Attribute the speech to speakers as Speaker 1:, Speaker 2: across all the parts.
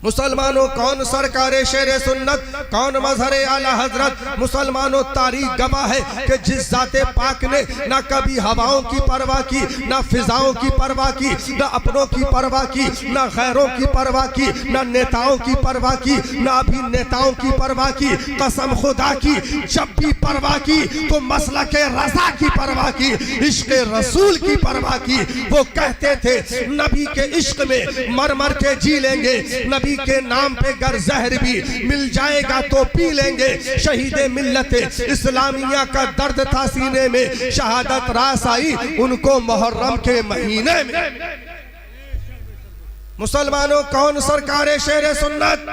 Speaker 1: मुसलमानों कौन सरकार शेर सुन्नत, कौन मजहर आला हजरत। मुसलमानों तारीख गवाह है कि जिस जाते पाक ने ना कभी हवाओं की परवाह की, ना फिजाओं की परवाह की, ना अपनों की परवाह की, ना गैरों की परवाह की, ना नेताओं की परवाह की, ना अभिनेताओं की परवाह की। कसम खुदा की जब भी परवाह की तो मसलक रजा की परवाह की, इश्क रसूल की परवाह की। वो कहते थे नबी के इश्क में मर मर के जी लेंगे, नबी के नाम पे गर जहर भी मिल जाएगा तो पी लेंगे। शहीद मिल्लत इस्लामिया का दर्द था सीने में, शहादत रास आई उनको मुहर्रम के महीने में। मुसलमानों कौन सरकार शेर सुन्नत,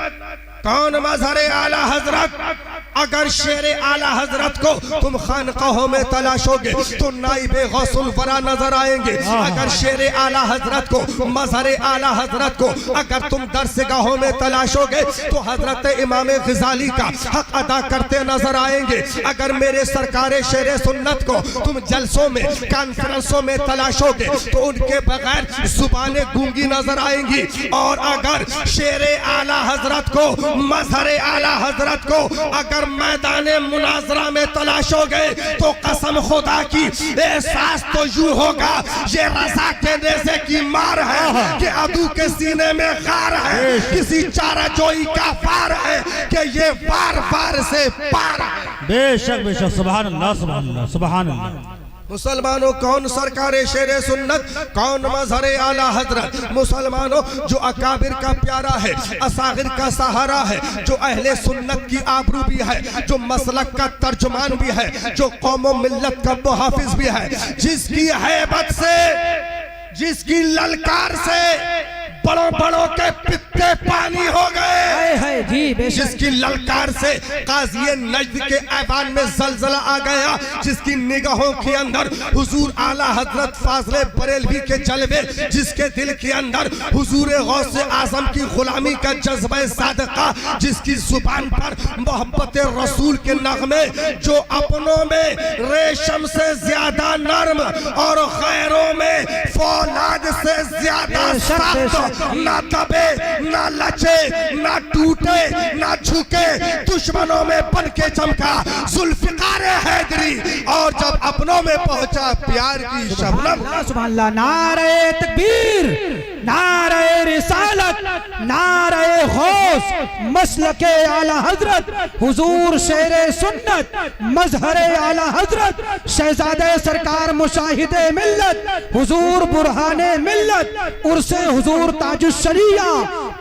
Speaker 1: कौन मजहर आला हजरत। अगर शेर आला हजरत को तुम खानकाहों में तलाशोगे तो नाइबे गौसुल वरा नजर आएंगे। अगर शेर आला हजरत को, मजहर आला हजरत को अगर तुम दरसगाहों में तलाशोगे तो हजरत इमाम गजाली का हक अदा करते नजर आएंगे। अगर मेरे सरकार शेर सुन्नत को तुम जलसों में, कॉन्फ्रेंसों में तलाशोगे तो उनके बगैर जुबानें गूंगी नजर आएंगी। और अगर शेर आला हजरत को, मजहर आला हजरत को अगर मैदाने मुनाजरा में तलाशोगे तो कसम खुदा की एहसास तो यूं होगा ये रजा के नेज़े की मार है कि अदू के सीने में खार है, किसी चारा जोई का फार है कि ये बार बार से पार है।
Speaker 2: बेशक बेशक, सुभान अल्लाह सुभान अल्लाह सुभान अल्लाह।
Speaker 1: मुसलमानों कौन सरकार शेर सुन्नत, कौन मजहर आला हजरत। मुसलमानों जो अकाबिर का प्यारा है, असागिर का सहारा है, जो अहले सुन्नत की आबरू भी है, जो मसलक का तर्जुमान भी है, जो कौम मिल्लत का मुहाफिज भी है, जिसकी हैबत से, जिसकी ललकार से बड़ों बड़ों के पित्ते पानी हो गए, जिसकी ललकार से काज़ी नजद के ऐवान में जलजला आ गया, जिसकी निगाहों के अंदर हुजूर आला हजरत फाज़ले बरेलवी के जलवे, जिसके दिल के अंदर हुजूर गौसे आजम की गुलामी का जज्बा सादका, जिसकी जुबान पर मोहब्बत रसूल के नगमे, जो अपनों में रेशम से ज्यादा नर्म और गैरों में फौलाद से ज्यादा सख्त, ना दबे ना लचे ना टूटे ना झुके, दुश्मनों में बन के चमका जुल्फिकार हैदरी, और जब अपनों में पहुंचा प्यार की शबनम।
Speaker 3: सुभान अल्लाह। नारे तकबीर, नारे रिसालत, नारे गौस, मसलके आला हजरत, हुजूर शेरे सुन्नत, मजहरे आला हजरत, शहजादे सरकार मुशाहिदे मिल्लत, हुजूर बुरहाने मिल्लत, उर्से हुजूर ताजुश्शरिया,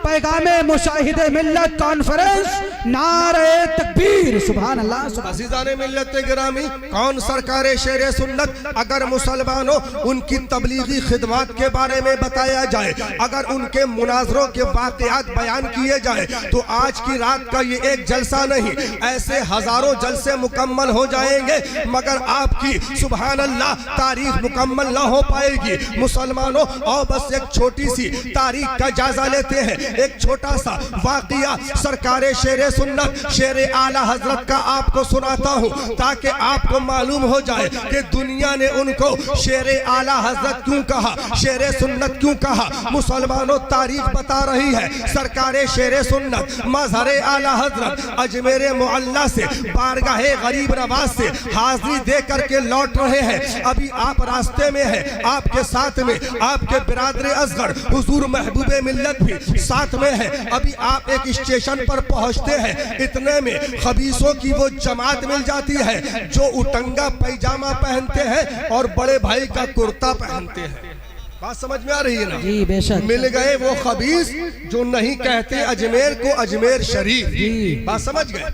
Speaker 3: पैगामे मुशाहिदे मिल्लत कॉन्फ्रेंस। नारे तकबीर, सुभान अल्लाह।
Speaker 1: अज़ीज़ाने मिल्लत गिरामी, कौन सरकार शेर सुन्नत। अगर मुसलमानों उनकी तबलीगी खिदमत के बारे में बताया जाए, अगर उनके मुनाजरों के वाक़यात बयान किए जाए तो आज की रात का ये एक जलसा नहीं, ऐसे हजारों जलसे मुकम्मल हो जाएंगे, मगर आपकी सुभान अल्लाह तारीख मुकम्मल ना हो पाएगी। मुसलमानों और बस एक छोटी सी तारीख का जायजा लेते हैं, एक छोटा सा वाक़या सरकार शेर सुन्नत, शेर आला हजरत का आपको सुनाता हूँ, ताकि आपको मालूम हो जाए कि दुनिया ने उनको शेर आला हजरत क्यों कहा, शेर सुन्नत क्यों कहा। मुसलमानों तारीख बता रही है, सरकार शेर सुन्नत मजहर आला हजरत अजमेर मुअल्ला से बारगाहे गरीब नवाज से हाजिरी दे करके लौट रहे हैं। अभी आप रास्ते में हैं, आपके साथ में आपके बिरादर असगर हुजूर महबूबे मिल्लत भी साथ में है। अभी आप एक स्टेशन पर पहुंचते हैं, इतने में खबीसों की वो जमात मिल जाती है जो उटंगा पैजामा पहनते हैं और बड़े भाई का कुर्ता पहनते हैं। बात समझ में आ रही है ना?
Speaker 3: जी बेशक।
Speaker 1: मिल गए वो खबीस जो नहीं कहते अजमेर को अजमेर शरीफ। बात समझ गए?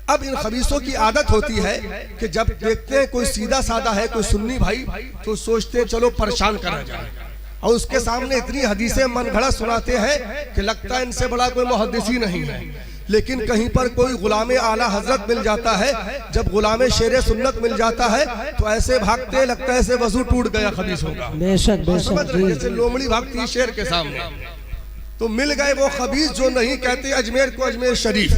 Speaker 1: अब इन खबीसों की आदत होती है कि जब देखते हैं कोई सीधा साधा है, कोई सुन्नी भाई, तो सोचते हैं चलो परेशान करा जाए, और उसके सामने इतनी हदीसें मनगढ़ा सुनाते हैं कि लगता है इनसे बड़ा कोई मुहद्दिस ही नहीं है। लेकिन कहीं पर कोई गुलामे आला हजरत मिल जाता है, जब गुलामे शेर सुन्नत मिल जाता है तो ऐसे भागते लगता है ऐसे वजू टूट गया खबीस होगा।
Speaker 3: बेशक बेशक,
Speaker 1: जैसे लोमड़ी भागती है शेर के सामने। तो मिल गए वो खबीस जो नहीं कहते अजमेर को अजमेर शरीफ।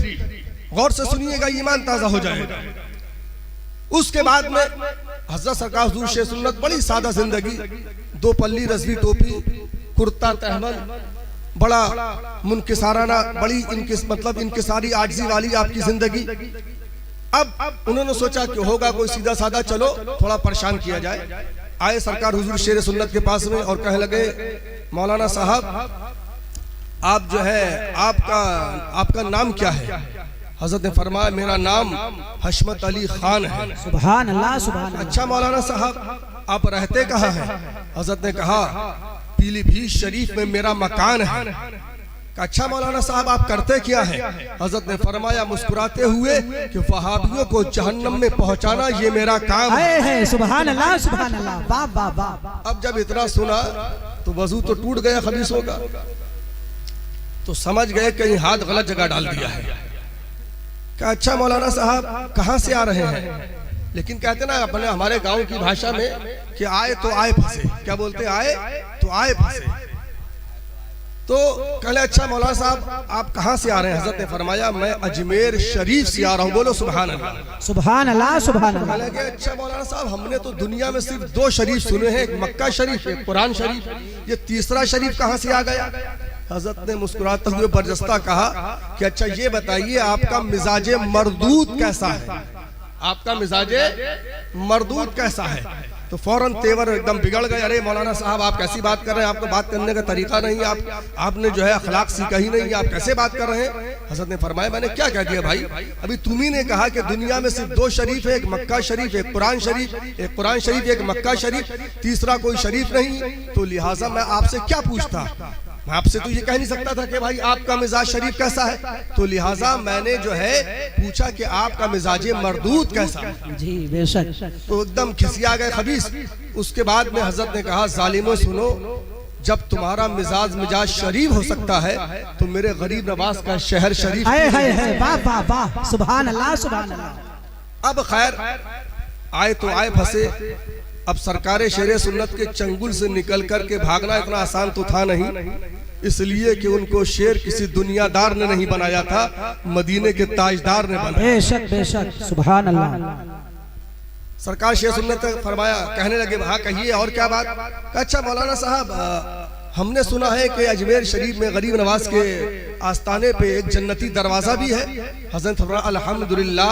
Speaker 1: गौर से सुनिएगा, ईमान ताजा हो जाएगा। उसके बाद में हजरत सरकार हुजूर शेर सुन्नत, बड़ी सादा जिंदगी, दो पल्ली रजवी टोपी, कुर्ता तहमल, बड़ा मुनकिसाराना, बड़ी मतलब इनकिसारी आजिज़ी वाली आपकी जिंदगी। अब उन्होंने सोचा कि होगा कोई सीधा साधा, चलो थोड़ा परेशान किया जाए। आए सरकार हुजूर शेर सुन्नत के पास में और कहने लगे, मौलाना साहब आप जो है आपका नाम क्या है? हजरत ने फरमाया मेरा नाम हशमत अली खान है।
Speaker 3: सुभान अल्लाह सुभान अल्लाह।
Speaker 1: अच्छा मौलाना साहब आप रहते कहाँ हैं? हजरत ने कहा पीलीभीत शरीफ में मेरा मकान है। अच्छा मौलाना साहब आप करते क्या है? हजरत ने फरमाया मुस्कुराते हुए कि वहाबियों को जहन्नम में पहुंचाना ये मेरा काम है।
Speaker 3: सुभान अल्लाह सुभान अल्लाह। वाह वाह वाह।
Speaker 1: अब जब इतना सुना तो वजू तो टूट गया खबीसों का, तो समझ गए कहीं हाथ गलत जगह डाल दिया है। क्या अच्छा मौलाना साहब कहाँ से आ रहे हैं? लेकिन कहते ना अपने हमारे गांव की भाषा में कि आए तो आए फंसे। क्या बोलते? आए तो आए फंसे। तो कहले अच्छा मौलाना साहब आप कहाँ से आ रहे हैं? हजरत ने फरमाया मैं अजमेर शरीफ से आ रहा हूँ। बोलो सुभान अल्लाह
Speaker 3: सुभान अल्लाह सुभान अल्लाह।
Speaker 1: कहले कि अच्छा मौलाना साहब हमने तो दुनिया में सिर्फ 2 शरीफ सुने हैं, एक मक्का शरीफ एक कुरान शरीफ, ये तीसरा शरीफ कहाँ से आ गया? हजरत ने मुस्कुराते हुए बरजस्ता कहा कि अच्छा ये बताइए आपका मिजाजे मरदूद कैसा है? आपका मिजाजे मरदूद कैसा है? तो फौरन तेवर एकदम बिगड़ गए। अरे मौलाना साहब आप कैसी बात कर रहे हैं? आपको बात करने का तरीका नहीं है, आपने जो है अखलाक सीखा ही नहीं है, आप कैसे बात कर रहे हैं? हजरत ने फरमाया मैंने क्या कह दिया भाई? अभी तुम ही ने कहा कि दुनिया में सिर्फ 2 शरीफ है, एक मक्का शरीफ एक कुरान शरीफ, एक कुरान शरीफ एक मक्का शरीफ, तीसरा कोई शरीफ नहीं। तो लिहाजा मैं आपसे क्या पूछता? मैं आपसे तो ये कह नहीं सकता था कि भाई आपका मिजाज शरीफ कैसा है। तो लिहाजा मैंने जो है पूछा कि आपका मिजाज मरदूद कैसा है।
Speaker 3: जी बेशक।
Speaker 1: तो एकदम खिसिया गए खबीस। उसके बाद में हजरत ने कहा जालिमों सुनो, जब तुम्हारा मिजाज शरीफ हो सकता है तो मेरे गरीब नवाज का शहर शरीफ।
Speaker 3: वाह वाह वाह। सुभान अल्लाह सुभान अल्लाह।
Speaker 1: अब खैर आए तो आए फंसे। अब सरकारे शेरे सुन्नत के चंगुल से निकल कर के भागना इतना आसान तो था नहीं, इसलिए कि उनको शेर किसी दुनियादार ने नहीं बनाया था, मदीने के ताजदार ने बनाया।
Speaker 3: बेशक बेशक। सुभान अल्लाह।
Speaker 1: सरकार शेर सुन्नत फरमाया, कहने लगे हाँ कहिए और क्या बात? अच्छा मौलाना साहब हमने सुना है कि अजमेर शरीफ में गरीब नवाज के आस्थाने पे एक जन्नती दरवाजा भी है। हजरत फरमाया अल्हम्दुलिल्लाह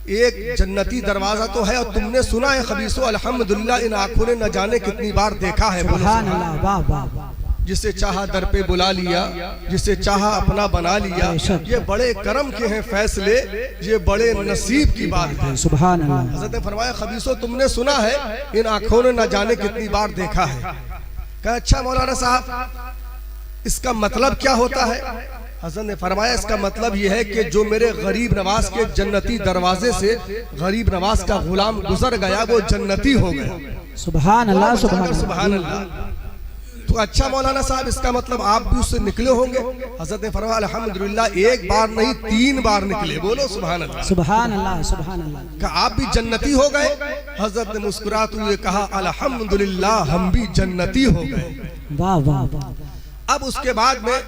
Speaker 1: एक जन्नती दरवाजा तो है, और तुमने सुना है खबीसो अल्हम्दुलिल्लाह इन आंखों ने न जाने कितनी बार देखा है।
Speaker 3: सुभान अल्लाह। वाह वाह वाह।
Speaker 1: जिसे चाहा दर पे बुला लिया, जिसे चाहा अपना बना लिया। ये बड़े करम के हैं फैसले, ये बड़े नसीब की बात है।
Speaker 3: सुभान अल्लाह।
Speaker 1: हज़रत ने फरमाया खबीसो तुमने सुना है इन आंखों ने न जाने कितनी बार देखा है। कहा अच्छा मौलाना साहब इसका मतलब क्या होता है? हज़रत ने फरमाया इसका मतलब यह है कि जो मेरे गरीब नवाज के जन्नती दरवाजे से गरीब नवाज का गुलाम गुजर गया वो जन्नती हो गया।
Speaker 3: सुभान अल्लाह
Speaker 1: सुभान अल्लाह। तो अच्छा मौलाना साहब इसका मतलब आप भी उससे निकले होंगे? हज़रत ने फरमाया अल्हम्दुलिल्लाह एक बार नहीं 3 बार निकले। बोलो सुभान अल्लाह।
Speaker 3: सुभान अल्लाह सुभान अल्लाह।
Speaker 1: कहा आप भी जन्नती हो गए? हज़रत ने मुस्कुराते हुए कहा अल्हम्दुलिल्लाह हम भी जन्नती हो गए।
Speaker 3: वाह वाह वाह।
Speaker 1: अब उसके बाद में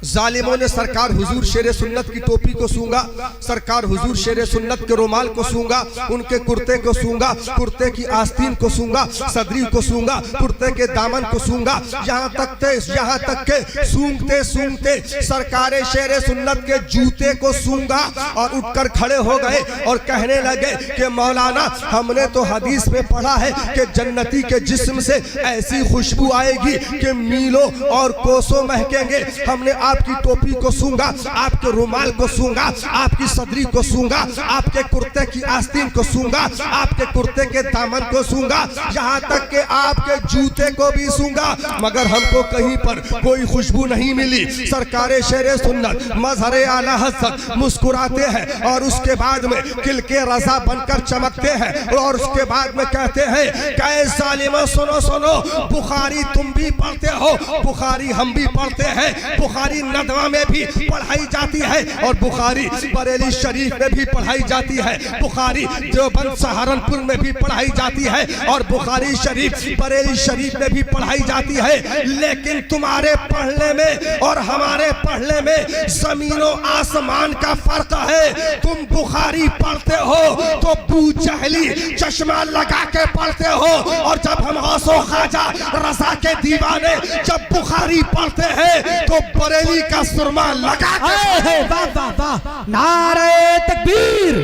Speaker 1: जालिमों ने सरकार हुजूर शेर सुन्नत की टोपी को सूंगा, सरकार हुजूर शेर सुन्नत के रुमाल को सूंगा, उनके कुर्ते को सूंगा, कुर्ते की आस्तीन को सूंगा, सदरी को सूंगा, कुर्ते के दामन को सूंगा, यहाँ तक के सूंघते सूंघते सरकार शेर सुन्नत के जूते को सूंगा और उठकर खड़े हो गए और कहने लगे कि मौलाना हमने तो हदीस में पढ़ा है कि जन्नती के जिस्म से ऐसी खुशबू आएगी कि मीलों और कोसों महकेंगे। हमने आपकी टोपी को सूंगा, आपके रुमाल को सूंगा, आपकी सदरी को सूंगा, आपके कुर्ते की आस्तीन को सूंगा, आपके कुर्ते के दामन को सूंगा, यहाँ तक कि आपके जूते को भी सूंगा, मगर हमको कहीं पर कोई खुशबू नहीं मिली। सरकारे शेर सुन्नत मजहरे आला हज़रत मुस्कुराते हैं और उसके बाद में किल के रजा बनकर चमकते हैं और उसके बाद में कहते हैं कै जालिमो सुनो सुनो, बुखारी तुम भी पढ़ते हो, बुखारी हम भी पढ़ते हैं, बुखारी बुखारी नदवा में भी पढ़ाई जाती है और बुखारी बरेली शरीफ में भी पढ़ाई जाती है, बुखारी देवबंद सहारनपुर में भी पढ़ाई जाती है और बुखारी शरीफ बरेली शरीफ में भी पढ़ाई जाती है। लेकिन तुम्हारे पढ़ने में और हमारे पढ़ने में जमीनों आसमान का फर्क है। तुम बुखारी पढ़ते हो तो बूजहली चश्मा लगा के पढ़ते हो, और जब हम गौसो ख्वाजा रजा के दीवाने जब बुखारी पढ़ते हैं तो बरेली का सुरमा लगा के।
Speaker 3: वाह वाह वाह, नारे तकबीर,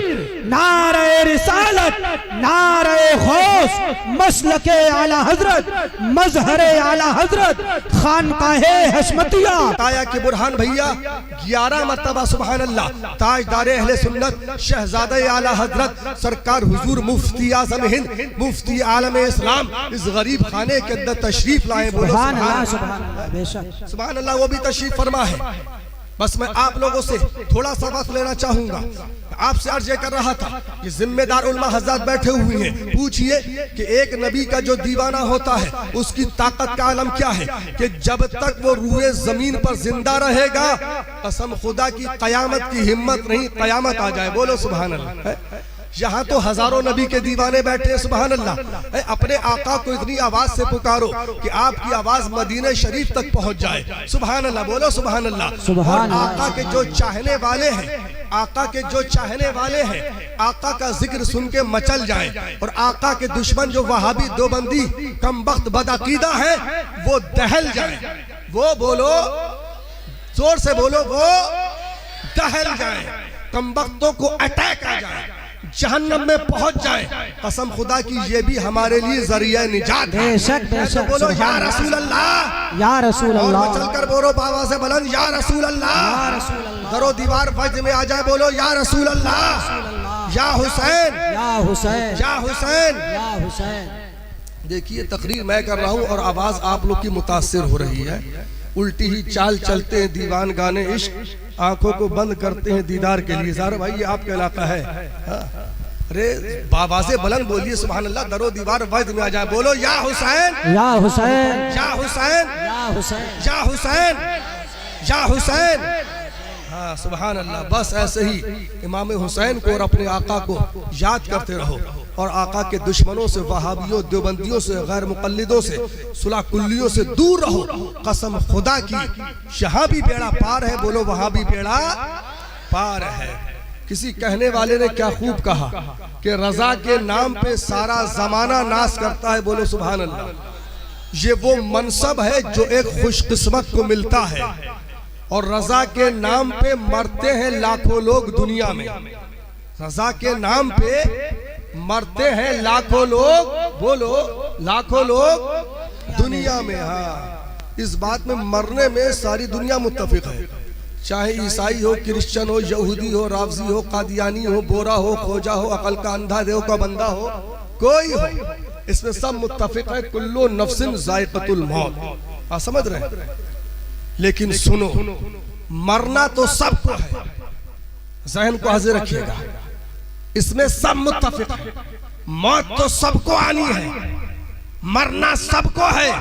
Speaker 3: नारे रिसालत, नारे गौस, मसलके आला हजरत, मजहरे आला हजरत, खानकाहे हशमतिया।
Speaker 1: बताया कि बुरहान भैया 11 मरतबा सुभान अल्लाह ताजदारे अहले सुन्नत शहजादे आला हजरत सरकार हुजूर मुफ्ती आजम हिंद मुफ्ती आलम इस्लाम इस गरीब खाने के अंदर तशरीफ लाए। बोलो
Speaker 3: सुभान अल्लाह, सुभान अल्लाह, बेशक
Speaker 1: सुभान अल्लाह। वो भी तशरीफ फरमा है। बस मैं आप लोगों से थोड़ा सा वक्त लेना चाहूंगा। आपसे अर्ज कर रहा था कि जिम्मेदार उलमा हज़रात बैठे हुए हैं, पूछिए कि एक नबी का जो दीवाना होता है उसकी ताकत का आलम क्या है कि जब तक वो रूए जमीन पर जिंदा रहेगा, कसम खुदा की कयामत की हिम्मत नहीं, कयामत आ जाए। बोलो सुभान अल्लाह। यहाँ तो हजारों नबी के दीवाने बैठे हैं, सुभान अल्लाह। अपने आका को इतनी आवाज से पुकारो कि आपकी आवाज मदीने शरीफ तक पहुंच जाए। सुभान अल्लाह, बोलो सुभान अल्लाह।
Speaker 3: सुभान अल्लाह।
Speaker 1: आका के जो चाहने वाले हैं, आका के जो चाहने वाले हैं, आका का जिक्र सुन के मचल जाए, और आका के दुश्मन जो वहाबी देवबंदी कमबख्त बदअकीदा है वो दहल जाए। वो बोलो, जोर से बोलो, वो दहल जाए, कमबख्तों को अटैक आ जाए, जहन्नम में पहुंच जाए। कसम खुदा की ये भी हमारे लिए जरिया निजात है।
Speaker 3: बेशक बेशक।
Speaker 1: बोलो या रसूल अल्लाह,
Speaker 3: या रसूल
Speaker 1: और
Speaker 3: अल्लाह।
Speaker 1: चलकर बोलो बाबा से बुलंद या रसूल अल्लाह।
Speaker 3: या रसूल अल्लाह।
Speaker 1: दरो दीवार वज्र में आ जाए, बोलो या रसूल अल्लाह, या हुसैन,
Speaker 3: या हुसैन,
Speaker 1: या हुसैन।
Speaker 3: या हुसैन।
Speaker 1: देखिए तकरीर मैं कर रहा हूँ और आवाज आप लोग की मुतासिर हो रही है। उल्टी ही चाल चलते हैं दीवान गाने इश्क, आंखों को बंद करते हैं दीदार के लिए। ज़ारा भाई ये आपका इलाका है। अरे बाबा से बुलंद बोलिए सुभान अल्लाह। दरो दीवार वैद में आ जाए, बोलो या हुसैन,
Speaker 3: या हुसैन,
Speaker 1: या हुसैन,
Speaker 3: या हुसैन,
Speaker 1: या हुसैन, या हुसैन। हाँ सुभान अल्लाह। बस ऐसे ही इमाम हुसैन को और अपने आका को याद करते रहो, और आका के दुश्मनों से, वहाबियों, देवबंदियों से, गैर मुकल्लिदों से, सुलह कुल्लियों से दूर रहो। कसम खुदा की यहाँ भी बेड़ा पार है, बोलो वहां भी बेड़ा पार है। किसी कहने वाले ने क्या खूब कहा कि रजा के नाम पे सारा जमाना नाश करता है। बोलो सुभान अल्लाह। ये वो मनसब है जो एक खुशकिस्मत को मिलता है, और रजा के नाम पे मरते हैं लाखों लोग दुनिया में। रजा के नाम पे मरते हैं लाखों लोग, बोलो लाखों लोग दुनिया में। हाँ, इस बात में मरने में सारी दुनिया मुत्तफिक है, चाहे ईसाई हो, क्रिश्चियन हो, यहूदी हो, रावजी हो, कादियानी हो, बोरा हो, खोजा हो, अकल का अंधा देव का बंदा हो, कोई हो, इसमें सब मुत्तफिक है। कुल्लु नफ्सिन जायक़तुल मौत। आप समझ रहे हैं? लेकिन सुनो, मरना तो सबको है, जहन को हाजिर रखिएगा, इसमें सब मुत्तफिक है। मौत तो सबको आनी है, मरना सबको है,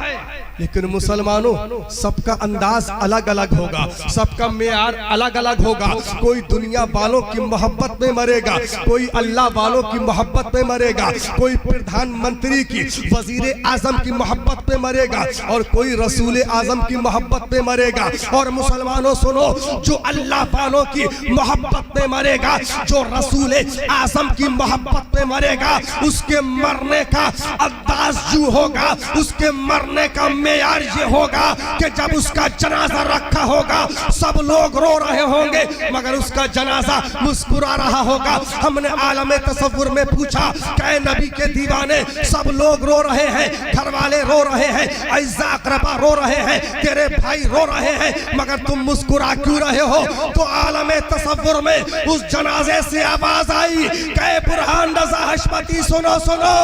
Speaker 1: लेकिन मुसलमानों सबका अंदाज अलग अलग होगा, सबका मेयार अलग अलग होगा। कोई दुनिया वालों की मोहब्बत में मरेगा, कोई अल्लाह वालों की मोहब्बत में मरेगा, कोई प्रधानमंत्री की, वजीर आजम की मोहब्बत में मरेगा, और कोई रसूल आजम की मोहब्बत में मरेगा। और मुसलमानों सुनो, जो अल्लाह वालों की मोहब्बत में मरेगा, जो रसूल आजम की मोहब्बत में मरेगा, उसके मरने का अंदाज यूं होगा, उसके मरने का मेयार ये होगा कि जब उसका जनाजा रखा होगा सब लोग रो रहे होंगे, मगर उसका जनाजा मुस्कुरा रहा होगा। हमने आलम तसव्वुर में पूछा, क्या नबी के दीवाने, सब लोग रो रहे हैं, घर वाले रो रहे हैं, अज़्ज़ा अक़रबा रो रहे हैं, तेरे भाई रो रहे हैं, मगर तुम मुस्कुरा क्यों रहे हो? तो आलम तसव्वुर में उस जनाजे से आवाज आई, कै बुरहान रज़ा हशमती, सुनो सुनो,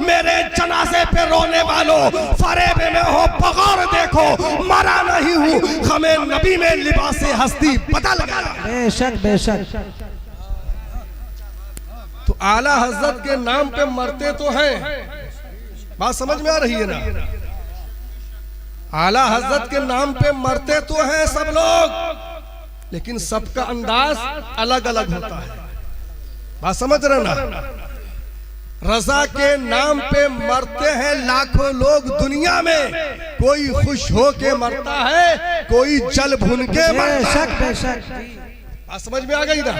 Speaker 1: मेरे जनाजे पे रोने वालों, फरेब में हो, बगौर देखो, मरा नहीं हूँ, हमें नबी में लिबासे हस्ती बदल गया।
Speaker 3: बेशक बेशक।
Speaker 1: तो आला हजरत के नाम पे मरते तो हैं, बात समझ में आ रही है ना? आला हजरत के नाम पे मरते तो हैं सब लोग, लेकिन सबका अंदाज अलग अलग होता है। बात समझ रहे ना? रजा के नाम पे मरते हैं लाखों लोग दुनिया में, कोई खुश हो के मरता है, कोई जल भुन के मरता है।
Speaker 3: बेशक
Speaker 1: बात समझ में आ गई ना?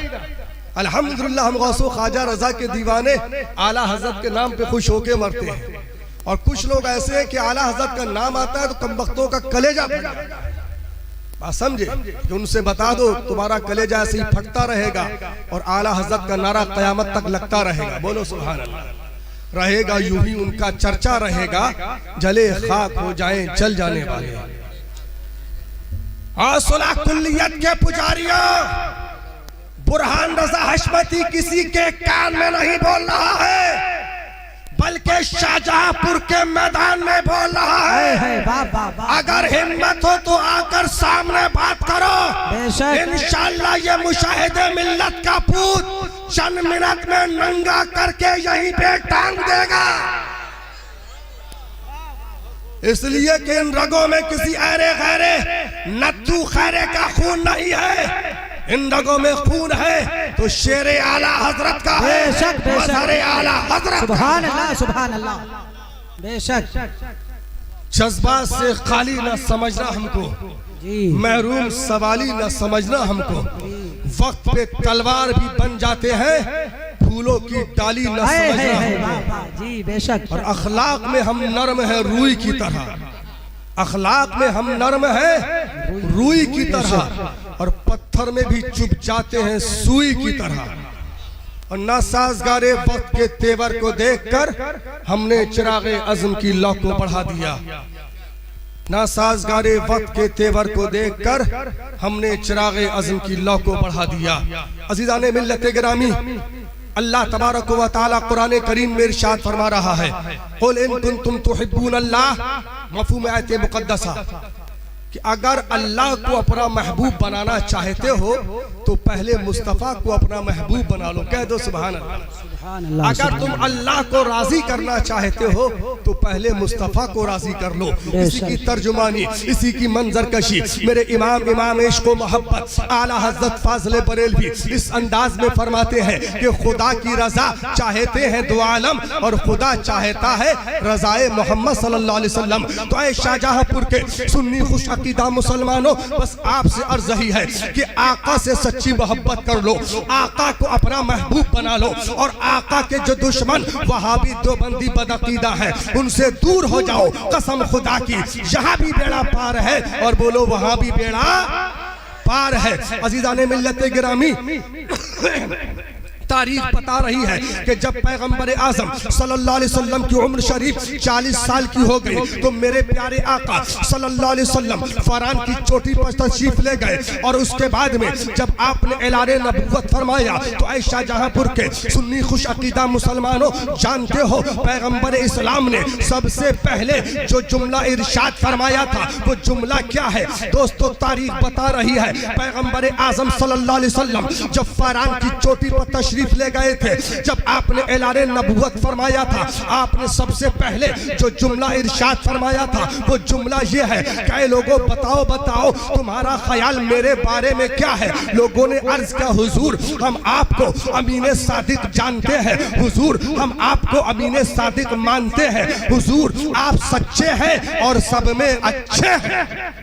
Speaker 1: अल्हम्दुलिल्लाह हम गौसो ख्वाजा रजा के दीवाने आला हजरत के नाम पे खुश होके मरते हैं। और कुछ लोग ऐसे हैं कि आला हजरत का नाम आता है तो कमबख्तों का कलेजा फट जाता है। बात समझे? कि उनसे बता दो तुम्हारा कलेजा ऐसे ही फटता रहेगा और आला हजरत का नारा क़यामत तक लगता रहेगा। बोलो सुभान अल्लाह। रहेगा यूं ही उनका चर्चा रहेगा, जले खाक हो जाएं जल जाने वाले। सुना कुल्लियत के पुजारियों, बुरहान रजा हशमती किसी के कान में नहीं बोल रहा है, बल्कि शाहजहांपुर के मैदान में बोल रहा है। अगर हिम्मत हो तो आकर सामने बात करो। इंशाअल्लाह ये मुशाहिदे मिल्लत का पूत चंद मिनट में नंगा करके यहीं पे टांग देगा। इसलिए कि इन रगों में किसी ऐरे गैरे नत्थू खैरे का खून नहीं है, इन रगों में खून है तो शेरे आला हजरत का है। मज़हरे आला हजरत।
Speaker 3: सुभान अल्लाह, सुभान अल्लाह। बेशक
Speaker 1: जज्बात से खाली न समझना हमको, महरूम सवाली न समझना हमको। वक्त पे तलवार भी बन जाते हैं, फूलों की डाली न समझना हमको।
Speaker 3: जी बेशक।
Speaker 1: और अखलाक में हम नर्म है रूई की तरह, अखलाक में हम नर्म है रूई की तरह, और पत्थर में भी चुप जाते हैं सुई की तरह। और ना साजगारे वक्त के तेवर को देखकर हमने चिरागे अज़्म की लौ को बढ़ा दिया, ना साजगारे वक्त के तेवर को देखकर हमने चिरागे अज़्म की लौ को बढ़ा दिया। अज़ीज़ाने मिल्लत गिरामी, अल्लाह तबारक व तआला कुरान करीम में इरशाद फरमा रहा है, कुल इन कुंतुम तुहिब्बूनल्लाह, मफ़हूम आयत मुक़द्दसा, कि अगर अल्लाह को अपना महबूब बनाना चाहते हो तो पहले मुस्तफ़ा को अपना महबूब बना लो। कह दो सुभान अल्लाह। अगर तुम अल्लाह को राजी करना चाहते हो तो पहले मुस्तफ़ा को राजी कर लो। इसी की तर्जुमानी, इसी की मंजर कशी मेरे इमाम इश्क़ व मोहब्बत आला हज़रत फ़ाज़िल बरेलवी इस अंदाज में फरमाते हैं कि खुदा की रजा चाहते हैं दो आलम, और खुदा चाहता है रज़ाए मोहम्मद सल्लल्लाहु अलैहि वसल्लम। तो ऐ शाहजहांपुर के सुन्नी खुश अकीदा मुसलमानों, बस आपसे अर्ज ही है कि आका से सच्ची मोहब्बत कर लो, आका को अपना महबूब बना लो, और आका के जो दुश्मन वहाबी देवबंदी बदअकीदा है उनसे दूर हो जाओ। कसम खुदा की, यहाँ भी बेड़ा पार है, और बोलो वहां भी बेड़ा पार है। अजीज़ाने मिल्लत गिरामी, तारीख बता रही है कि जब पैगंबर आज़म सल्लल्लाहु अलैहि वसल्लम की उम्र शरीफ 40 साल की हो गई तो मेरे प्यारे आका सल्लल्लाहु अलैहि वसल्लम फरान की चोटी पर तशरीफ ले गए। और उसके बाद में जब आपने ऐलान नबुव्वत फरमाया तो ऐ शाहजहांपुर के सुन्नी खुश अकीदा मुसलमानों, जानते हो पैगंबर इस्लाम ने सबसे पहले जो जुमला इरशाद फरमाया था वो जुमला क्या है दोस्तों? तारीख बता रही है पैगंबर आज़म सल्लल्लाहु अलैहि वसल्लम जब फरान की चोटी पर तशरीफ ले गए थे, जब आपने ऐलान नबुव्वत फरमाया था, आपने सबसे पहले जो जुमला इरशाद फरमाया था वो जुमला ये है, कई लोगों बताओ बताओ तुम्हारा ख्याल मेरे बारे में क्या है? लोगों ने अर्ज किया, हुजूर हम आपको अमीन सादिक जानते हैं, हुजूर हम आपको अमीन सादिक मानते हैं, हुजूर आप सच्चे हैं और सब में अच्छे हैं।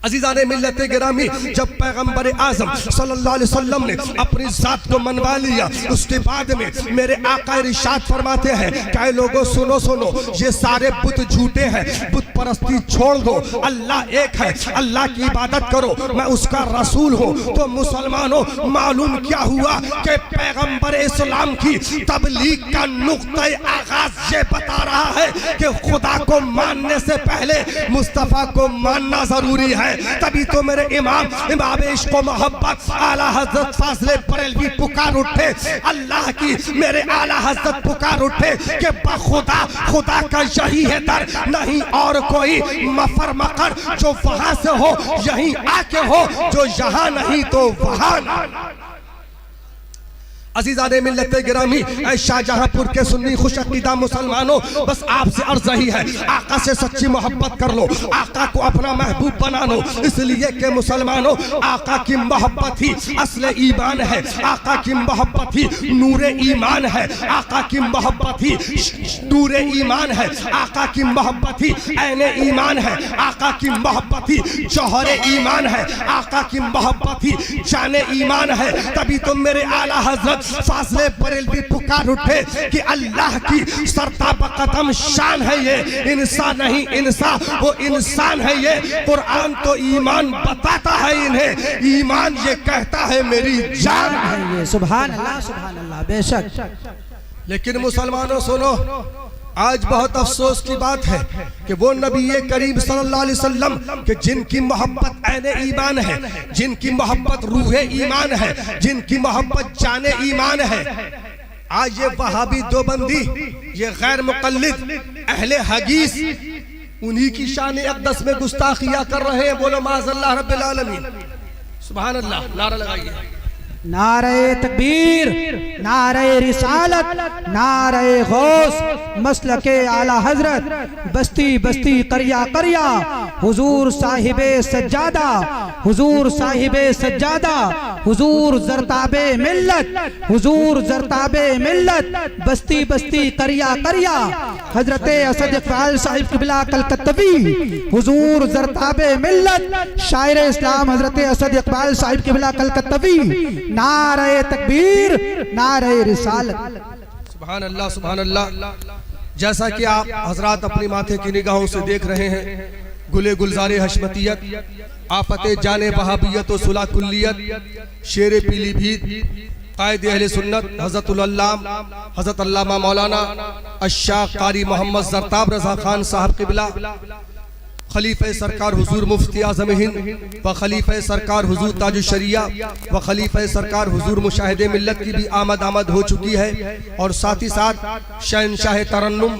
Speaker 1: अजीज़ाने मिल्लत गिरामी, जब पैगंबर आज़म सल्लल्लाहु अलैहि वसल्लम ने अपनी जात को मनवा लिया, उसके बाद में मेरे आका इरशाद फरमाते हैं, कई लोगों सुनो सुनो, ये सारे बुत झूठे हैं, बुत परस्ती छोड़ दो, अल्लाह एक है, अल्लाह की इबादत करो, मैं उसका रसूल हूँ। तो मुसलमानों, मालूम क्या हुआ कि पैगंबर इस्लाम की तबलीग का नुक्ता आगाज ये बता रहा है कि खुदा को मानने से पहले मुस्तफ़ा को मानना जरूरी है। तभी तो मेरे इमाम इश्क़ व मोहब्बत आला हज़रत फ़ाज़िल बरेलवी पुकार उठे, अल्लाह की मेरे आला हज़रत पुकार उठे कि बखुदा खुदा का यही है दर, नहीं और कोई मफर मकर, जो वहां से हो यहीं आके हो, जो यहाँ नहीं तो वहां। अजीज़ाने मिल्लत गिरामी, ऐ शाहजहांपुर के सुन्नी खुश अकीदा मुसलमानों, बस आपसे अर्ज ही है, आका से सच्ची मोहब्बत कर लो, आका को अपना महबूब बना लो, इसलिए कि मुसलमानों आका की मोहब्बत ही असले ईमान है, आका की मोहब्बत ही नूरे ईमान है, आका की मोहब्बत ही नूरे ईमान है, आका की मोहब्बत ही ऐने ईमान है, आका की मोहब्बत ही जौहरे ईमान है, आका की मोहब्बत ही जाने ईमान है। तभी तो मेरे आला हजरत फाज़ले बरेलवी पुकार उठे कि अल्लाह की सरताब कदम शान है ये, इंसान नहीं इंसान, वो इंसान है ये। कुरान तो ईमान बताता है इन्हें, ईमान ये कहता है मेरी जान है
Speaker 3: ये। सुभान अल्लाह, बेशक।
Speaker 1: लेकिन मुसलमानों सुनो, आज बहुत अफसोस की बात है कि वो नबी करीम सल्लल्लाहु अलैहि वसल्लम कि जिनकी मोहब्बत ऐने ईमान है, जिनकी मोहब्बत रूहे ईमान है, जिनकी मोहब्बत जाने ईमान है, आज ये वहाबी देवबंदी, ये गैर मुक़ल्लिद अहले हदीस उन्हीं की शान अक़दस में गुस्ताखियां कर रहे हैं। बोलो माज़ल्लाह रब्बिल आलमीन, सुभान अल्लाह। नारा लगाइए,
Speaker 3: नारे तकबीर, नारे रिसालत, नारे गौस, मसलके आला हजरत, बस्ती बस्ती करिया करिया, हुजूर साहिबे सज्जादा, हुजूर साहिबे सज्जादा, हुजूर जरताबे मिल्लत, हुजूर जरताबे मिल्लत, बस्ती बस्ती करिया करिया, हजरत असद इकबाल साहिब किबला कलकत्तवी, हुजूर जरताबे मिल्लत, शायर इस्लाम हजरत असद इकबाल साहिब किबला कलकत्तवी, नारे तकबीर, नारे रिसालत।
Speaker 1: सुभान अल्लाह, सुभान अल्लाह। जैसा कि आप हजरात अपनी माथे की निगाहों से देख रहे हैं, गुले गुलजारे हशमतियत, आफते जाने वहाबियत व सुलह कुल्लियत, शेर पीलीभीत, कायद अहले सुन्नत हज़रतुल अल्लामा हज़रत अल्लामा मौलाना अशाक़ कारी मोहम्मद ज़रताब रज़ा खान साहब क़िबला, खलीफे सरकार हुजूर मुफ्ती आज़म हिंद व खलीफे सरकार हुजूर ताजुश शरिया व खलीफे सरकार हुजूर मुशाहिदे मिल्लत की भी आमद हो चुकी है। और साथ ही साथ शहनशाह तरन्नुम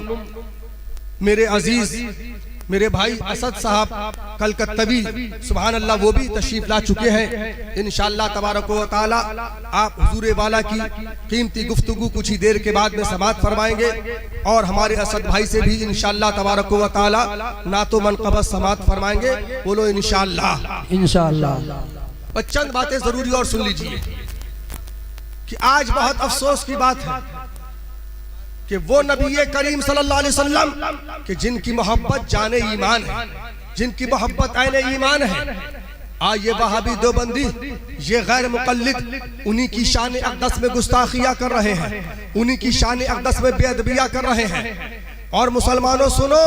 Speaker 1: मेरे अजीज मेरे भाई असद साहब कलकत्तवी, सुभान अल्लाह, वो भी तशरीफ ला चुके हैं। इंशाअल्लाह तबारक व तआला आप हुजूर वाला की कीमती गुफ्तगू कुछ ही देर के बाद में समाअत फरमाएंगे और हमारे असद भाई से भी इंशाअल्लाह तबारक व तआला नातो मनक़बत समाअत फरमाएंगे। बोलो इंशाअल्लाह,
Speaker 3: इंशाअल्लाह।
Speaker 1: चंद बातें जरूरी और सुन लीजिए कि आज बहुत अफसोस की बात है कि वो नबी करीम सल्लल्लाहु अलैहि वसल्लम कि जिनकी मोहब्बत जाने ईमान है, जिनकी मोहब्बत आने ईमान है, आज ये वहाबी देवबंदी, ये गैर मुक़ल्लिद उन्हीं की शान अक़दस में गुस्ताखियां कर रहे हैं, उन्हीं की शान अक़दस में बेअदबियां कर रहे हैं। और मुसलमानों सुनो,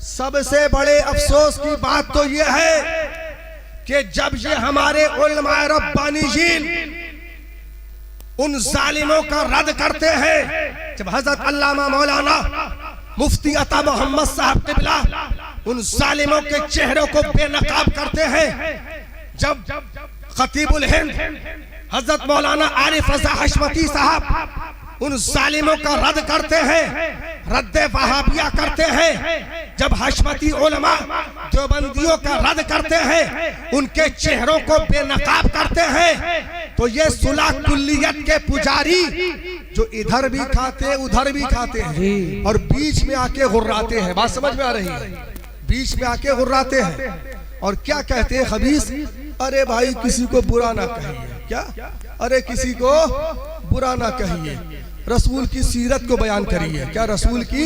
Speaker 1: सबसे बड़े अफसोस की बात तो ये है कि जब ये हमारे उलमाए रब्बानीयीन उन जालिमों का रद्द करते हैं, जब हजरत अल्लामा मौलाना मुफ्ती अता मोहम्मद साहब क़िबला उन जालिमों के चेहरों को बेनकाब करते हैं, जब खतीबुल हिंद हजरत मौलाना आरिफ रज़ा हशमती साहब उन जालिमों का रद्द करते हैं, रद्द वहाबिया करते हैं, जब हशमती उलमा देवबंदियों का रद्द करते हैं, उनके चेहरों को बेनकाब करते हैं, तो ये सुलह कुल्लियत के पुजारी जो इधर भी खाते उधर भी खाते हैं और बीच में आके गुर्राते हैं। बात समझ में आ रही है? बीच में आके गुर्राते हैं और क्या कहते हैं खबीस, अरे भाई किसी को बुरा ना कहिए, क्या, अरे किसी को बुरा ना कहिए, रसूल की सीरत को बयान करिए, क्या, रसूल की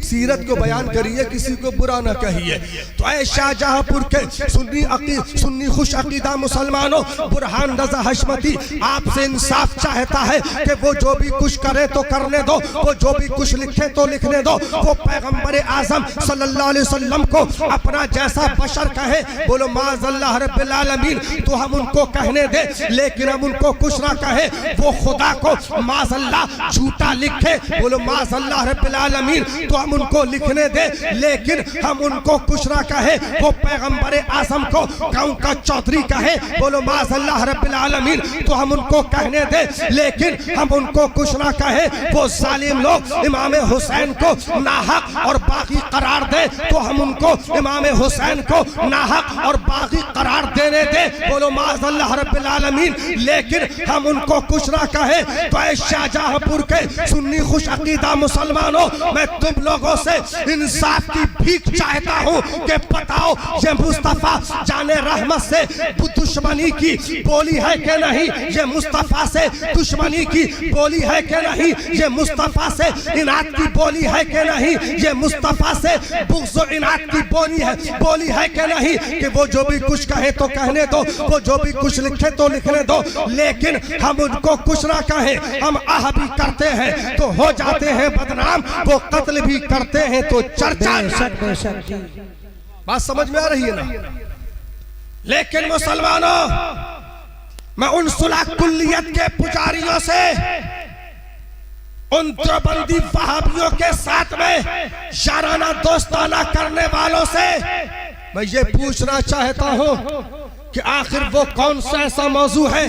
Speaker 1: सीरत को बयान करिए, किसी को बुरा ना कहिए। तो ऐ शाहजहांपुर के सुन्नी खुश अकीदा मुसलमानों, बुरहान रज़ा हशमती आपसे इंसाफ चाहता है कि वो जो भी कुछ करे तो करने दो, वो जो भी कुछ लिखे तो लिखने दो, वो पैगंबर आज़म सल्लल्लाहु अलैहि वसल्लम को अपना जैसा बशर कहे, बोलो माज़ल्लाह रब्बिल आलमीन, तो हम उनको कहने दे, लेकिन हम उनको कुछ ना कहे, वो खुदा को माज़ल्लाह झूठा लिखे, बोलो माज़ल्लाह रब्बिल आलमीन, तो हम उनको लिखने दे, लेकिन हम उनको कुछ ना कहे, वो पैगंबर आज़म को गाँव का चौधरी कहे, बोलो माज़ल्लाह रब्बिल आलमीन, तो हम उनको कहने दे, लेकिन हम उनको कुछ ना कहे, वो जालिम लोग इमाम हुसैन को नाहक और बागी करार दे, तो हम उनको इमाम हुसैन को नाहक और बागी करार देने दे, बोलो माज़अल्लाह रब्बिल आलमीन। लेकिन हम उनको कुछ ना कहे तो ऐ शाहजहांपुर के सुन्नी खुश अकीदा मुसलमानों, मैं तुम लोगों से इंसाफ की भीख चाहता हूँ कि बताओ ये मुस्तफा जाने रहमत से दुश्मनी की बोली है कि नहीं? ये मुस्तफा से दुश्मनी की बोली है कि नहीं? ये मुस्तफा से इनात की बोली है कि नहीं? ये मुस्तफा से बुग़्ज़ और इनात की बोली है कि नहीं? कि वो जो भी कुछ कहे तो कहने दो, वो जो भी कुछ लिखे तो लिखने दो, लेकिन हम उनको कुछ ना कहें। हम आह भी करते हैं तो हो जाते हैं बदनाम, वो कत्ल भी करते हैं तो चर्चा। बात समझ में आ रही है ना? लेकिन मुसलमानों, मैं उन सुलह कुल्लियत के पुजारियों से, उन देवबंदी वहाबियों के साथ में शाराना दोस्ताना करने वालों से मैं ये पूछना चाहता हूं कि आखिर वो कौन सा ऐसा मौजू है,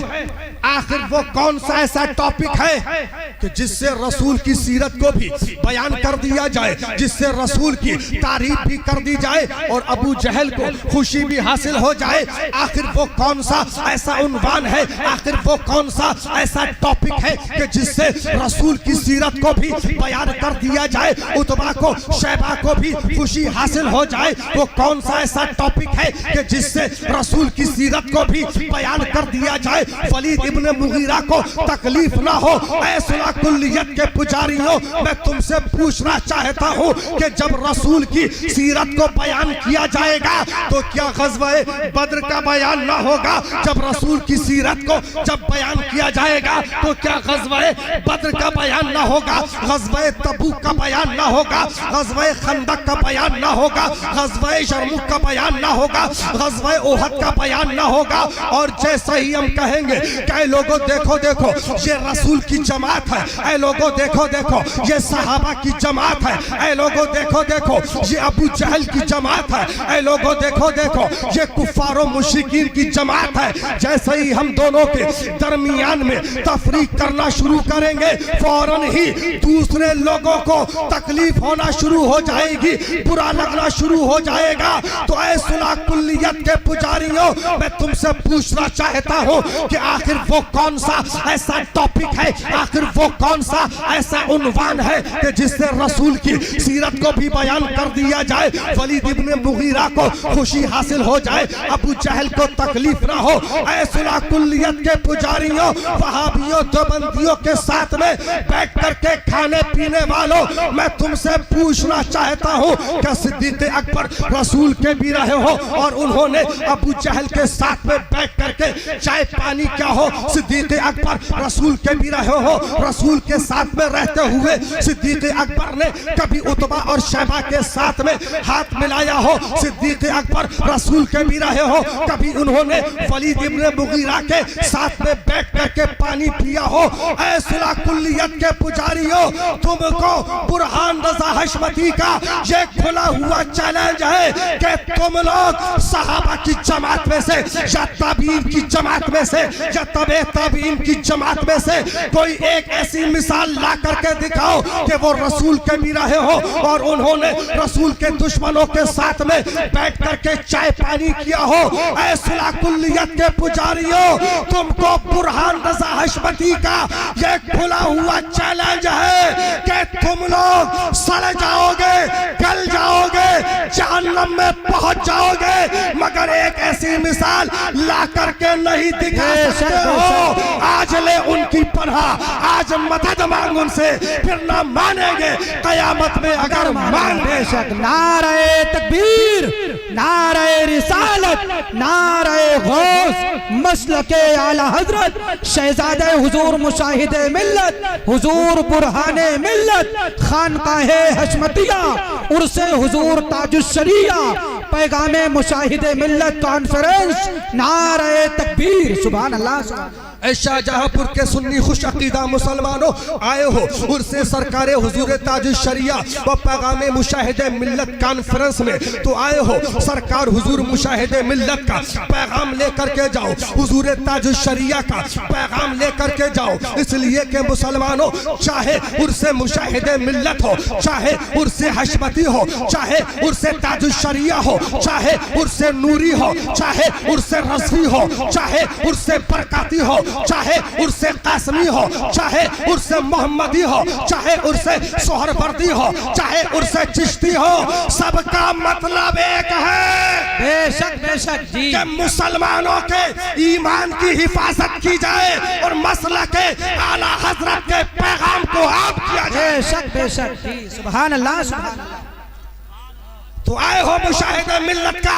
Speaker 1: आखिर वो कौन सा ऐसा टॉपिक है कि जिससे रसूल की सीरत को भी बयान कर दिया जाए, जिससे रसूल की तारीफ भी कर दी जाए और अबू जहल को खुशी भी हासिल हो जाए। आखिर वो कौन सा ऐसा उन्वान है, आखिर वो कौन सा ऐसा टॉपिक है कि जिससे रसूल की सीरत को भी बयान कर दिया जाए, उतबा को शैबा को भी खुशी हासिल हो जाए। वो कौन सा ऐसा टॉपिक है कि जिससे रसूल की सीरत को भी बयान कर दिया जाए, वलीद इब्न मुगीरा को तकलीफ ना हो। ऐ सुलह कुल्लियत के पुजारियों, मैं तुमसे पूछना चाहता हूँ कि जब रसूल की सीरत को बयान किया जाएगा तो क्या ग़ज़वे बद्र का बयान ना होगा? जब रसूल की सीरत को जब बयान किया जाएगा तो क्या ग़ज़वे बद्र का बयान ना होगा? ग़ज़वे तबूक का बयान ना होगा? ग़ज़वे खंदक का बयान ना होगा? ग़ज़वे यरमुक का बयान ना होगा? ग़ज़वे ओहद का बयान ना होगा? और जैसे ही हम कहेंगे कि लोगों देखो देखो ये रसूल की जमात है, ऐ लोगों देखो देखो ये सहाबा की जमात है, ऐ लोगों देखो देखो ये अबू जहल की जमात है, ऐ लोगों देखो देखो ये कुफ्फार मुशरिकीन की जमात है, जैसे ही हम दोनों के दरमियान में तफरीक करना शुरू करेंगे, फौरन ही दूसरे लोगों को तकलीफ होना शुरू हो जाएगी, बुरा लगना शुरू हो जाएगा। तो ऐ सुलह कुल्लियत के पुजारियों, मैं तुमसे पूछना चाहता हूँ कि आखिर वो कौन सा ऐसा टॉपिक है, आखिर वो कौन सा ऐसा उन्वान है कि जिससे रसूल की सीरत को भी बयान कर दिया जाए, वलीद इब्न मुगीरा को खुशी हासिल हो जाए, अबू जहल को तकलीफ ना हो। ऐ सुलह कुल्लियत के पुजारियों, वहाबियों, देवबंदियों के साथ में बैठ करके खाने पीने वालों, मैं तुमसे पूछना चाहता हूँ क्या सिद्दीक़ अकबर रसूल के भी रहे हो और उन्होंने अबू जहल के साथ में बैठ करके चाय पानी क्या हो? सिद्दीक़ अकबर रसूल के भी रहे हो, रसूल के साथ में रहते हुए सिद्दीक़ अकबर ने कभी उतबा और शैबा के साथ में हाथ मिलाया हो? सिद्दीक़ अकबर रसूल के भी रहे हो, कभी उन्होंने वलीद इब्न मुगीरा के साथ में बैठ करके पानी पिया हो? ऐ सुलह कुल्लियत के पुजारियों, तुमको बुरहान रज़ा हशमती का ये खुला हुआ चैलेंज है कि तुम लोग सहाबा की जमात में से या ताबीन की जमात में से या तबे ताबीन की जमात में से कोई एक ऐसी मिसाल ला करके दिखाओ कि वो रसूल के भी रहे हो और उन्होंने रसूल के दुश्मनों के साथ में बैठ करके चाय पानी किया हो। ऐ सुलह कुल्लियत के पुजारियों, तुमको बुरहान रज़ा हशमती का ये खुला हुआ चैलेंज है कि तुम लोग सड़ जाओगे, गल जाओगे, जहन्नम में पहुंच जाओगे, मगर एक ऐसी मिसाल ला करके नहीं दिखा सकते हो। आज ले उनकी पनाह, आज मदद मांग उनसे, फिर ना मानेंगे कयामत में अगर मान।
Speaker 3: बेशक नारे तकबीर, नारे रिसालत, नारे गौस, मसलके आला हजरत शहजादे हुजूर मुशाहिदे मिल्लत, हुजूर बुरहाने मिल्लत, खानकाहे हशमतिया, उर्से हुजूर ताजुश्शरिया, पैगामे मुशाहिदे मिल्लत कॉन्फ्रेंस, नारे तकबीर। सुभान अल्लाह।
Speaker 1: शाहजहांपुर के सुन्नी खुश अकीदा मुसलमानों, आए हो उर्से सरकारे हुजूर ताजुश्शरिया व पैगामे मुशाहिदे मिल्लत कॉन्फ्रेंस में, तो आए हो सरकार हुजूर मुशाहिदे मिल्लत का पैगाम लेकर के जाओ, हुजूर ताजुश्शरिया का पैगाम लेकर के जाओ। इसलिए कि मुसलमानों, चाहे उर्से मुशाहिदे मिल्लत हो, चाहे उर्से हशमती हो, चाहे उर्से ताजुश्शरिया हो, चाहे उर्से नूरी हो, चाहे उर्से रज़वी हो, चाहे उर्से बरकाती हो, चाहे उर्से कासमी हो, चाहे उर्से मोहम्मदी हो, चाहे उर्से सोहरवर्दी हो, चाहे उर्से चिश्ती हो, सबका मतलब एक है
Speaker 3: बेशक बेशक जी।
Speaker 1: कि मुसलमानों के ईमान की हिफाजत की जाए और मसला के आला हजरत के पैगाम को आप किया जाए।
Speaker 3: बेशक बेशक जी। सुभान अल्लाह सुभान अल्लाह।
Speaker 1: तो आए हो मुशाहिदे मिल्लत का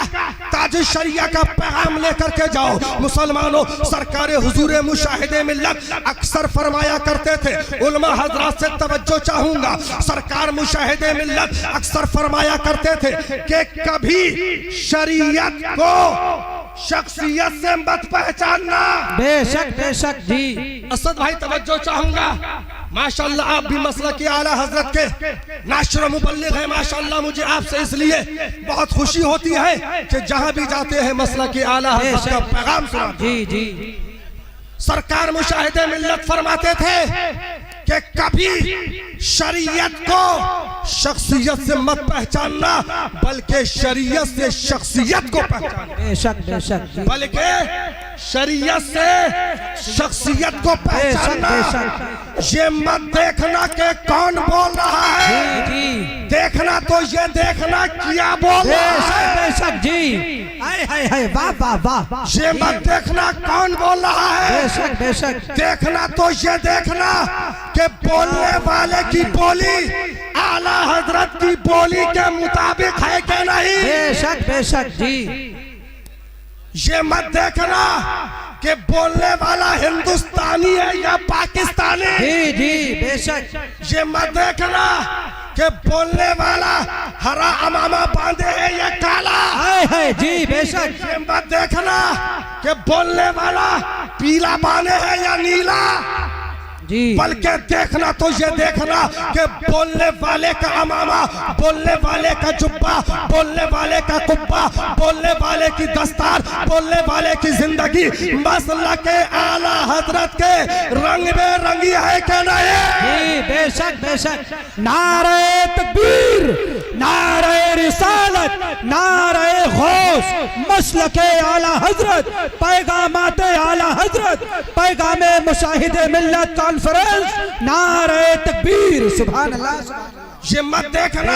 Speaker 1: ताज शरिया का पैगाम लेकर के जाओ। मुसलमानों, सरकार हुजूर मुशाहिदे मिल्लत अक्सर फरमाया करते थे, उलमा हजरात से तवज्जो चाहूंगा, सरकार मुशाहिदे मिल्लत अक्सर फरमाया करते थे कि कभी शरीयत को शख्सियत से मत पहचानना।
Speaker 3: बेशक बेशक जी।
Speaker 1: असद भाई तवज्जो चाहूंगा, माशाल्लाह आप भी मसला के आला हजरत के नाशर मुबल्लिग है। माशाल्लाह मुझे आपसे इसलिए बहुत खुशी होती है कि जहां भी जाते हैं मसला के आला हजरत का पैगाम सुनाते हैं।
Speaker 3: जी जी।
Speaker 1: सरकार मुशाहिदे मिल्लत फरमाते थे कि कभी शरीयत को शख्सियत से मत पहचानना, बल्कि शरीयत से शख्सियत को पहचानना।
Speaker 3: बेशक बेशक जी।
Speaker 1: बल्कि शरीयत से शख्सियत को पहचानना। ये मत देखना कि कौन बोल रहा है,
Speaker 3: जी
Speaker 1: देखना तो ये देखना क्या बोल रहा है।
Speaker 3: बेशक जी। हाय हाय हाय, वाह वाह वाह।
Speaker 1: ये मत देखना कौन बोल रहा है,
Speaker 3: बेशक बेशक।
Speaker 1: देखना तो ये देखना कि बोलने वाले की बोली आला हजरत की बोली के मुताबिक है कि नहीं।
Speaker 3: बेशक बेशक जी।
Speaker 1: ये मत देखना कि बोलने वाला हिंदुस्तानी है या पाकिस्तानी।
Speaker 3: जी जी बेशक।
Speaker 1: ये मत देखना कि बोलने वाला हरा अमामा बांधे है या काला।
Speaker 3: हाय हाय जी बेशक।
Speaker 1: ये मत देखना कि बोलने वाला पीला बांधे है या नीला,
Speaker 3: जी
Speaker 1: बल्कि देखना तो ये देखना कि बोलने वाले का अमामा, बोलने वाले का जुब्बा, बोलने वाले का कुब्बा, बोलने वाले की दस्तार, बोलने वाले की जिंदगी मसला के आला हजरत के रंग में रंगी है कि नहीं।
Speaker 3: जी बेशक बेशक। नारे तकबीर, नारे रिसालत, नारे गौस, मसलके आला हजरत, पैगामाते आला हजरत, पैगामे मुशाहिदे मिल्लत कॉन्फ्रेंस, नारे तकबीर। सुभान अल्लाह सुभान अल्लाह।
Speaker 1: ये मत देखना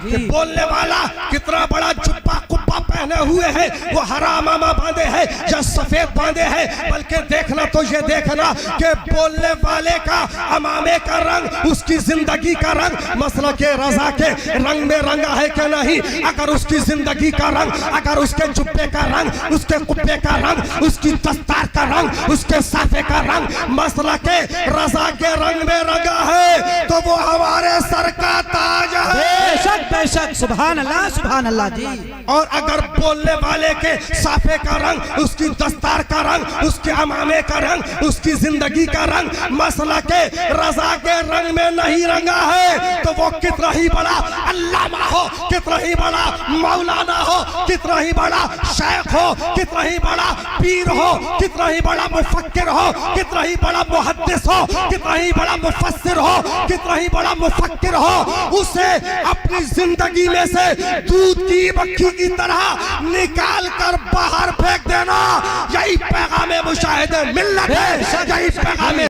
Speaker 1: कि बोलने वाला कितना बड़ा जुब्बा कुब्बा पहने हुए है, वो हरा अमामा बांधे है या सफेद बांधे है, बल्कि देखना तो ये देखना कि बोलने वाले का अमामे का रंग, उसकी जिंदगी का रंग मसला के रजा के रंग में रंगा है कि नहीं। अगर उसकी जिंदगी का रंग, अगर उसके जुब्बे का रंग, उसके कुब्बे का रंग, उसकी दस्तार का रंग, उसके साफे का रंग मसला के रजा के रंग में रंगा है, तो वो हमारे सर का ताज है।
Speaker 3: बेशक बेशक। सुभान अल्लाह सुभान अल्लाह जी।
Speaker 1: और अगर बोलने वाले के साफे का रंग, उसकी दस्तार का रंग, उसके अमामे का रंग, उसकी जिंदगी का रंग मसला के रजा के रंग में नहीं रंगा है, तो वो कितना ही बड़ा अल्लामा हो, कितना ही बड़ा मौलाना हो, कितना ही बड़ा शेख हो, कितना ही बड़ा पीर हो, कितना ही बड़ा मुफक्किर हो, कितना ही बड़ा मुहद्दिस हो, कितना ही बड़ा मुफस्सिर हो, कितना ही बड़ा मुफक्किर हो, उसे अपनी जिंदगी में से दूध की मक्खी की तरह निकाल कर बाहर फेंक देना। यही पैगाम मुशाहिदे मिल्लत है, यही पैगाम